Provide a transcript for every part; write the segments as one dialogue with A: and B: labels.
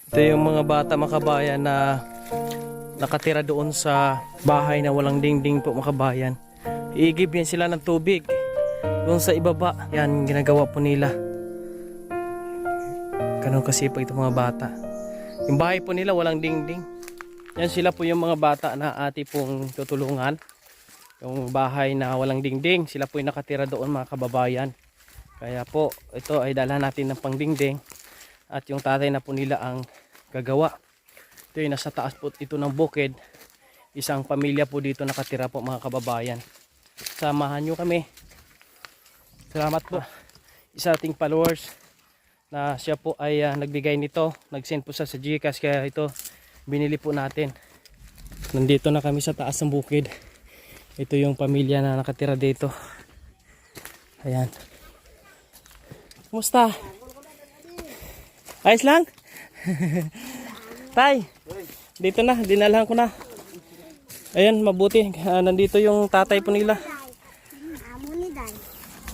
A: Ito yung mga bata makabayan na nakatira doon sa bahay na walang dingding po makabayan. Iigib yan sila ng tubig doon sa ibaba. Yan ginagawa po nila. Ganun kasipag itong mga bata. Yung bahay po nila walang dingding. Yan sila po yung mga bata na ati pong tutulungan. Yung bahay na walang dingding, sila po yung nakatira doon mga kababayan. Kaya po ito ay dalhan natin ng pangdingding. At yung tatay na po nila ang gagawa. Ito yung nasa taas po ito ng bukid. Isang pamilya po dito nakatira po mga kababayan. Samahan nyo kami. Salamat po. Isa ating followers na siya po ay nagbigay nito. Nag-send po sa GCash kaya ito binili po natin. Nandito na kami sa taas ng bukid. Ito yung pamilya na nakatira dito. Ayan. Kumusta? Ayos lang? Tay, dito na, dinalahan ko na. Ayan, mabuti. Nandito yung tatay po nila.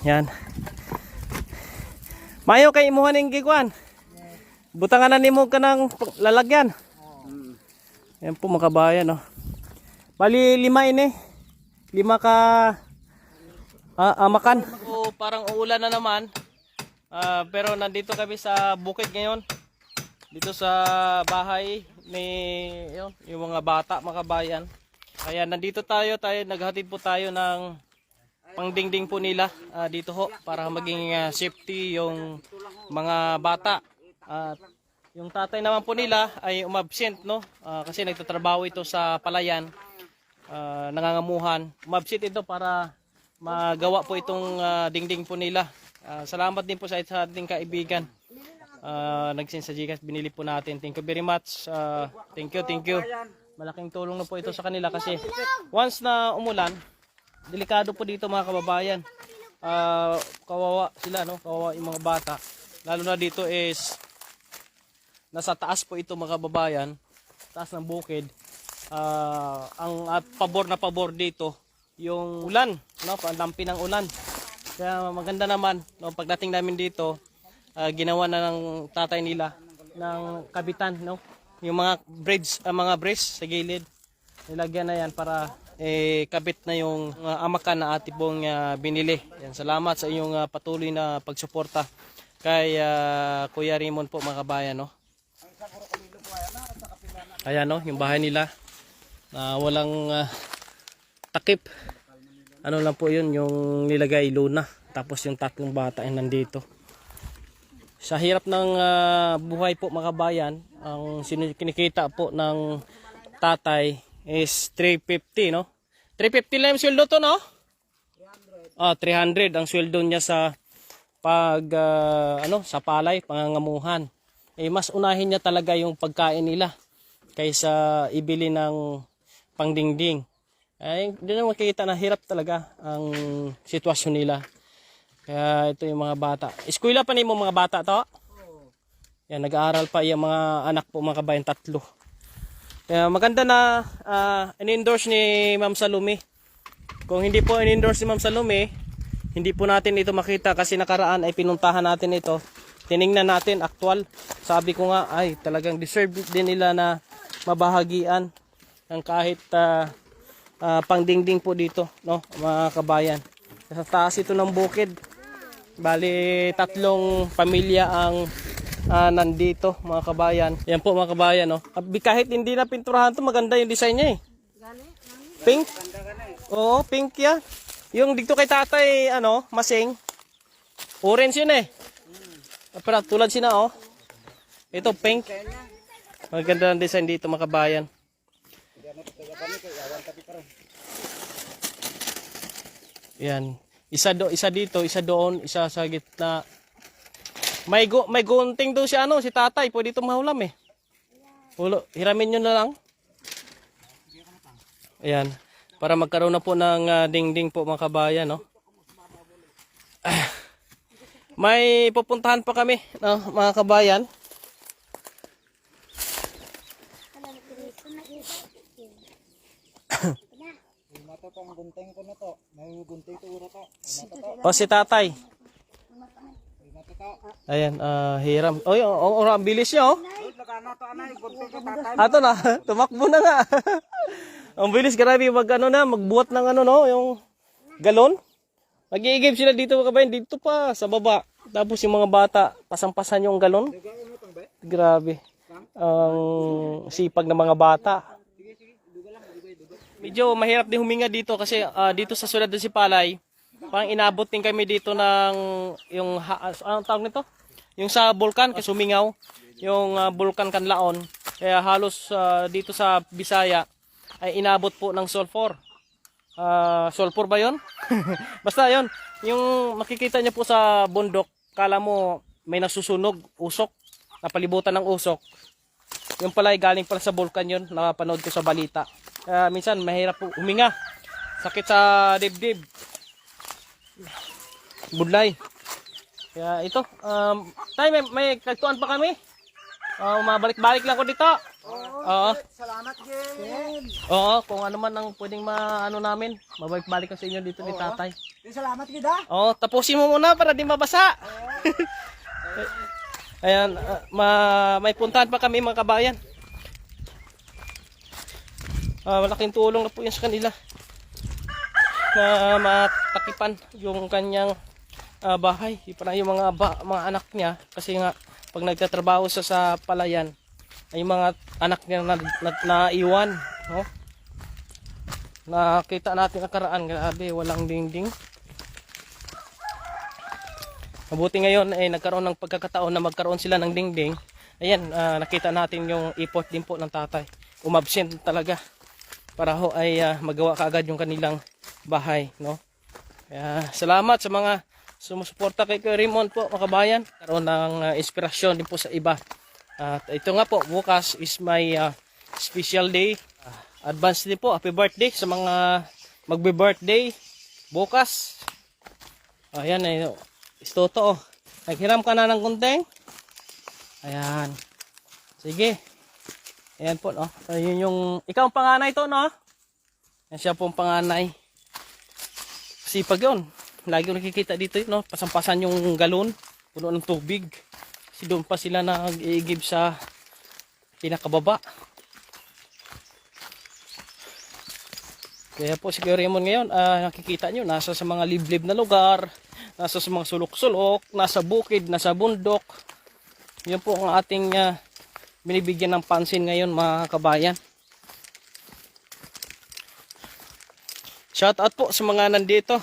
A: Yan. Mayo kay imuhan ng gigwan. Butangan na nimo ka ng lalagyan. Ayan po makabayan, oh. Bali 5 ini. 5 ka makan. So, parang uulan na naman. Pero nandito kami sa bukid ngayon. Dito sa bahay ni yung mga bata makabayan. Kaya nandito tayo naghatid po tayo ng pangdingding po nila dito ho para maging safety yung mga bata. At yung tatay naman po nila ay umabsent, no? Kasi nagtatrabaho ito sa palayan. Nangangamuhan. Umabsent ito para magawa po itong dingding po nila. Salamat din po sa ating kaibigan. Nag-send sa GCash, binili po natin. Thank you very much. Thank you. Malaking tulong na po ito sa kanila kasi once na umulan, delikado po dito mga kababayan. Kawawa sila, no? Kawawa yung mga bata. Lalo na dito is nasa taas po ito mga kababayan, taas ng bukid. Ang pabor na pabor dito yung ulan, no? Pandampi ng ulan. Kaya maganda naman, no? Pagdating namin dito, ginawa na ng tatay nila ng kabitan, no? Yung mga brace sa gilid. Nilagyan na yan para kabit na yung amakan na ati pong binili. Yan, salamat sa inyong patuloy na pagsuporta kay Kuya Raymond po mga kabayan, no? Ayan, no, yung bahay nila na walang takip. Ano lang po yun, yung nilagay luna. Tapos yung 3 bata ay nandito. Sa hirap ng buhay po mga kabayan, ang kinikita po ng tatay is 350, no? 350 lang yung sweldo to, no? 300 ang sweldo niya sa sa palay, pangangamuhan. Mas unahin niya talaga yung pagkain nila kaysa ibili ng pangdingding. Hindi na makikita na hirap talaga ang sitwasyon nila. Kaya ito yung mga bata. Eskwela pa ni mo mga bata to? Yan, nag-aaral pa yung mga anak po mga kabayan 3. Kaya maganda na in-endorse ni Ma'am Salome. Kung hindi po in-endorse ni Ma'am Salome, hindi po natin ito makita kasi nakaraan ay pinuntahan natin ito. Tiningnan natin, actual. Sabi ko nga, ay talagang deserve din nila na mabahagian ng kahit pangdingding po dito, no, mga kabayan. Sa taas ito ng bukid. Bali 3 pamilya ang nandito mga kabayan. Yan po mga kabayan, no. Kahit hindi na pinturahan to, maganda yung design niya eh. Pink. Oo, pink yan. Yung dito kay tatay, masing. Orange yun eh. Pero tulad sina, oh. Ito pink. Maganda ang design dito mga kabayan. Yan. Isa dito, isa doon, isa sa gitna. May gunting doon si tatay, pwede itong mahulam eh. Hiramin nyo na lang. Ayan. Para magkaroon na po ng dingding po mga kabayan, no? May pupuntahan pa kami, no, mga kabayan. O si tatay. Ayan, hiram. Ang bilis niya, oh. Ato na, tumakbo na nga. Ang bilis, grabe, magbuhat ng no, yung galon. Nag-iigib sila dito mga kabayan, dito pa, sa baba. Tapos yung mga bata, pasampasan yung galon. Grabe. Ang sipag ng mga bata. Medyo mahirap din huminga dito kasi dito sa Ciudad de Sipalay, parang inabot din kami dito ng yung anong tawag nito? Yung sa bulkan kasi sumingaw, yung bulkan Kanlaon. Kaya halos dito sa Bisaya ay inabot po ng sulfur. Sulfur ba 'yon? Basta 'yon, yung makikita niyo po sa bundok, kala mo may nasusunog, usok, napalibutan ng usok. Yung pala ay galing pala sa bulkan 'yon, napanood ko sa balita. Minsan mahirap po huminga. Sakit sa dibdib. Budlay. Kaya ito, tay, may kagtuan pa kami. Mabalik-balik lang ko dito. Oo.
B: Salamat, Jim.
A: Oo, kung ano man ang pwedeng maano namin, mabalik-balik ko sa inyo dito ni tatay.
B: Salamat, Gida.
A: Oo, tapusin mo muna para di mabasa. Ayan, may puntahan pa kami mga kabayan. Malaking tulong na po yan sa kanila na matakipan yung kanyang bahay. Para yung mga anak niya, kasi nga pag nagtatrabaho sa palayan, ay yung mga anak niya naiwan, no? Nakita natin nakaraan, grabe, walang dingding. Mabuti ngayon ay nagkaroon ng pagkakataon na magkaroon sila ng dingding. Ayan, nakita natin yung effort din po ng tatay. Umabsent talaga para ho ay magawa kaagad yung kanilang bahay, no? Kaya salamat sa mga sumusuporta kay Raymond po, mga kabayan. Karoon ng inspirasyon din po sa iba. At ito nga po, bukas is my special day. Advance din po, happy birthday sa mga magbe-birthday bukas. Ayan, istoto. Naghiram ka na ng kunting. Ayan. Sige. Ayan po, no? Ayun yung, ikaw ang panganay to, no? Yan siya po ang panganay. Sipag yun. Lagi ko nakikita dito, no? Pasampasan yung galon, puno ng tubig. Kasi doon pa sila nag-iigib sa pinakababa. Kaya po si Raymond ngayon, nakikita nyo, nasa sa mga liblib na lugar, nasa sa mga sulok-sulok, nasa bukid, nasa bundok. Yan po ang ating binibigyan ng pansin ngayon, mga kabayan. Shout out po sa mga nandito.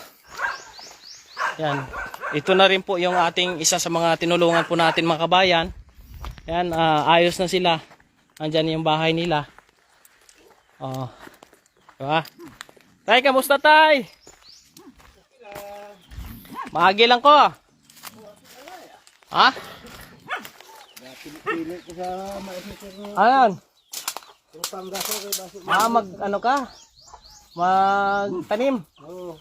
A: Yan. Ito na rin po yung ating isa sa mga tinulungan po natin, mga kabayan. Yan, ayos na sila. Andyan yung bahay nila. Oh. Diba? Tay, kamusta tay? Maagi lang ko. Ha? Ayan. Ano ka? Magtanim. Oo.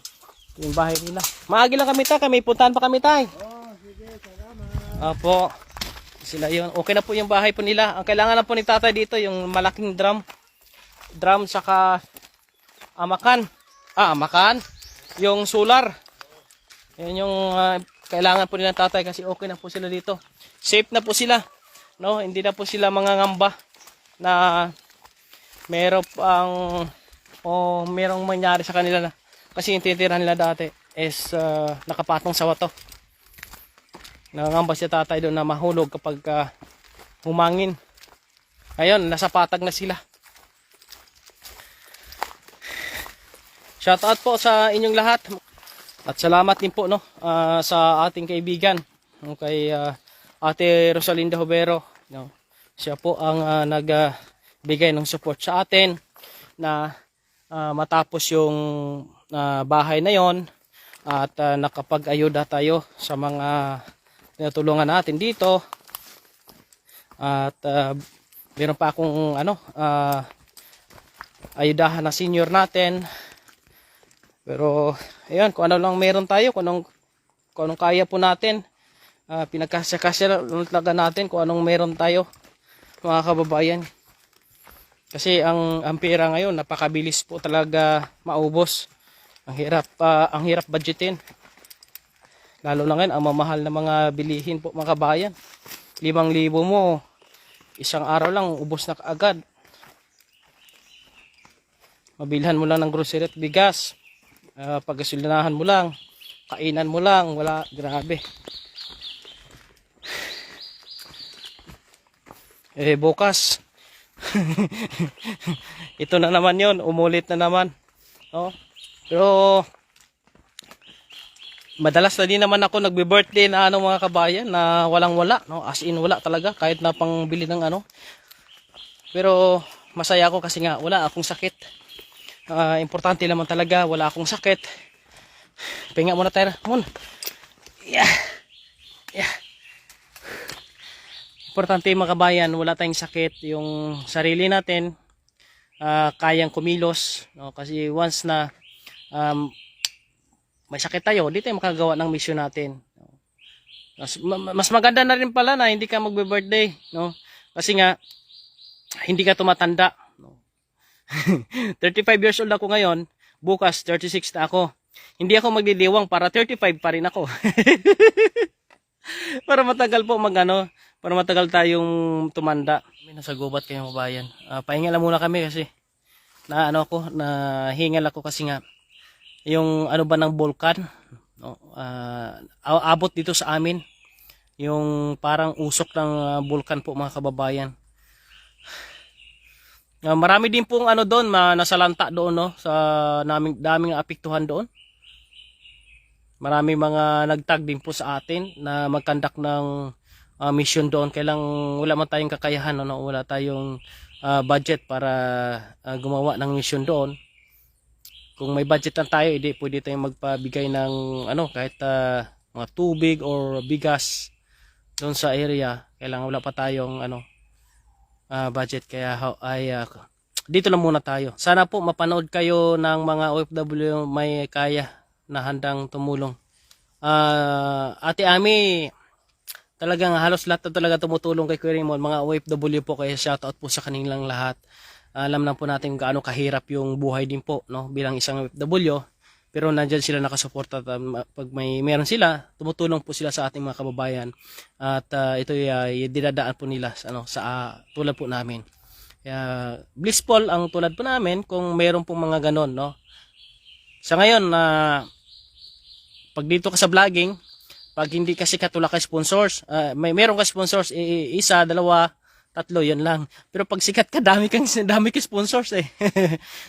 A: Yung bahay nila. Maagi lang kami tay, kami puntahan pa kami tay.
B: Oh, sige, salamat.
A: Opo. Sila yun. Okay na po yung bahay po nila. Ang kailangan na po ni tatay dito yung malaking drum. Drum saka amakan. Amakan. Yung solar. Yan yung kailangan po nila tatay kasi okay na po sila dito. Safe na po sila. No, hindi na po sila mangangamba na merong merong mangyari sa kanila na kasi yung titirahan nila dati is nakapatong sa wato. Nangangamba si tatay doon na mahulog kapag humangin. Ayun, nasa patag na sila. Shout out po sa inyong lahat. At salamat din po, no, sa ating kaibigan, kay Ate Rosalinda Hobero, no. Siya po ang nagbigay ng support sa atin na matapos yung bahay na yon at nakapag-ayuda tayo sa mga tinutulungan natin dito. At meron pa akong ayudahan na senior natin. Pero ayan, kung ano lang meron tayo, kung anong kaya po natin, pinagkasya-kasya lang talaga natin kung anong meron tayo, mga kababayan. Kasi ang pera ngayon napakabilis po talaga maubos. Ang hirap budgetin. Lalo na ngayon ang mamahal na mga bilihin po, mga kabayan. 5,000 mo, isang araw lang ubos na kaagad. Mabilhan mo lang ng grocery at bigas. Paggasolinahan mo lang, kainan mo lang, wala, grabe. Bukas ito na naman yon, umulit na naman. Pero madalas na din naman ako nagbe-birthday na mga kabayan na walang-wala, no? As in wala talaga kahit na pangbili ng Pero masaya ako kasi nga wala akong sakit. Importante naman talaga wala akong sakit. Pahinga muna tayo. Yeah. Importante mga kabayan, wala tayong sakit, yung sarili natin kayang kumilos, no? Kasi once na may sakit tayo, di tayo makagawa ng mission natin. Mas maganda na rin pala na hindi ka magbe-birthday, no? Kasi nga hindi ka tumatanda, no? 35 years old ako ngayon, bukas 36 na ako. Hindi ako magdidiwang para 35 pa rin ako. Para matagal po para matagal tayong tumanda. Kami nasa gubat kayo mabayan. Pahinga lang muna kami kasi nahingal ako kasi nga yung ng bulkan, no? Abot dito sa amin yung parang usok ng bulkan po mga kababayan. Marami din pong doon, nasalanta doon, no? Sa daming apektuhan doon. Marami mga nagtag din po sa atin na mag-conduct ng mission doon. Kailang wala man tayong kakayahan, no? Wala tayong budget para gumawa ng mission doon. Kung may budget lang tayo, hindi pwede tayong magpabigay ng kahit mga tubig or bigas doon sa area. Kailangan wala pa tayong budget, kaya dito lang muna tayo. Sana po mapanood kayo ng mga OFW may kaya na handang tumulong. Ate Ami, talagang halos lahat na talaga tumutulong kay Kuya Raymond, mga OFW po, kaya shoutout po sa kanilang lahat. Alam lang po natin gaano kahirap yung buhay din po, no, bilang isang OFW, pero nandyan sila nakasuporta. Pag meron sila, tumutulong po sila sa ating mga kababayan, at ito dinadaan po nila sa tulad po namin. Kaya blissful ang tulad po namin kung meron pong mga ganon, no. Sa ngayon pag dito ka sa vlogging, pag hindi ka sikat, wala ka sponsors. Meron ka sponsors, isa, dalawa, tatlo, yun lang. Pero pag sikat ka, dami kang sponsors eh.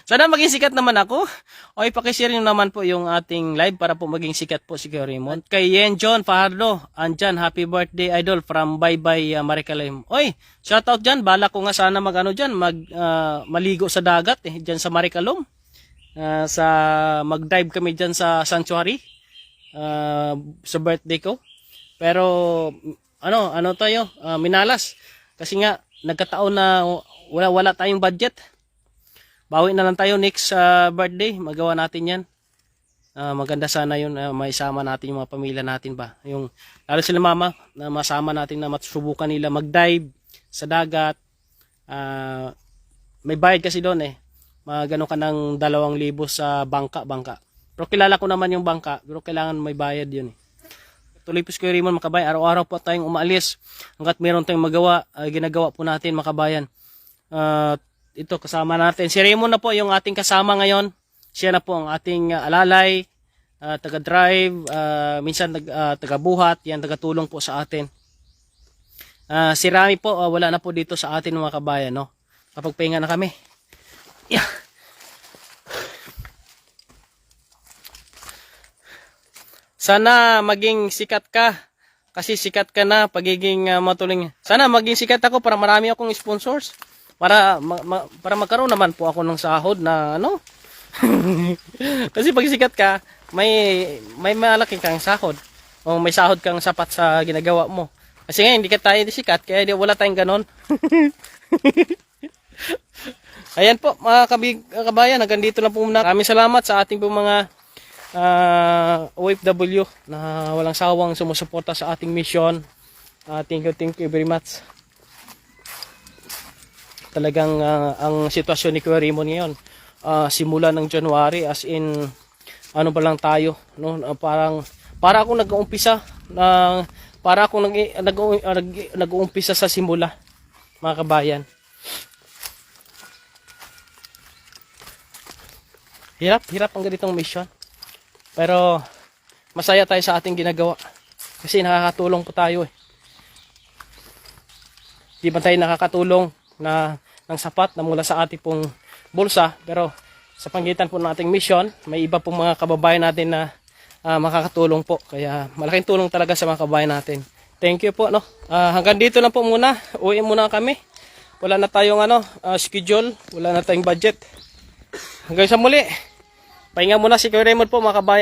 A: Sana maging sikat naman ako. O ipakishare nyo naman po yung ating live para po maging sikat po si Kuya Raymond. Kay Yen John Fajardo, andyan, happy birthday idol from Bye Bye Maricalim. Oy, shoutout dyan. Bala ko nga sana maligo sa dagat dyan sa Maricalom. Mag-dive kami dyan sa sanctuary sa birthday ko. Pero tayo, minalas. Kasi nga, nagkataon na wala tayong budget. Bawi na lang tayo next birthday. Magawa natin yan. Maganda sana yun. Maisama natin yung mga pamilya natin ba. Lalo sila mama, na masama natin na masubukan nila mag-dive sa dagat. May bayad kasi doon eh. Magano ka ng 2,000 sa bangka. Pero kilala ko naman yung bangka. Pero kailangan may bayad yun eh. Tuloy po si Kuya Raymond makabayan. Araw-araw po tayong umaalis. Hanggat meron tayong magawa, ginagawa po natin makabayan. Ito kasama natin. Si Raymond na po yung ating kasama ngayon. Siya na po ang ating alalay, taga-drive, minsan taga-buhat, yan taga-tulong po sa atin. Si Rami po, wala na po dito sa atin mga kabayan, no? Kapag pahinga na kami. Yeah. Sana maging sikat ka. Kasi sikat ka na, pagiging matuling. Sana maging sikat ako para marami akong sponsors. Para magkaroon naman po ako ng sahod na Kasi pag sikat ka, may malaki kang sahod. O may sahod kang sapat sa ginagawa mo. Kasi ngayon, hindi ka tayo sikat, kaya wala tayong ganon. Ayan po, mga kabayan, hanggang dito lang po muna. Maraming salamat sa ating po mga OFW na walang sawang sumusuporta sa ating mission. Thank you very much. Talagang ang sitwasyon ni Kuya Raymond ngayon, simula ng January, as in pa lang tayo, no? Para akong nag-uumpisa sa simula. mga kabayan. Hirap ang ganitong mission. Pero masaya tayo sa ating ginagawa. Kasi nakakatulong po tayo eh. Di ba tayo nakakatulong na ng sapat na mula sa ating pong bulsa, pero sa pangitan po ng ating mission, may iba pong mga kababayan natin na makakatulong po. Kaya malaking tulong talaga sa mga kababayan natin. Thank you po, no. Hanggang dito na po muna. Uwi muna kami. Wala na tayong schedule, wala na tayong budget. Hanggang sa muli. Pahinga muna si Kuya Raymond po, mga kabayan.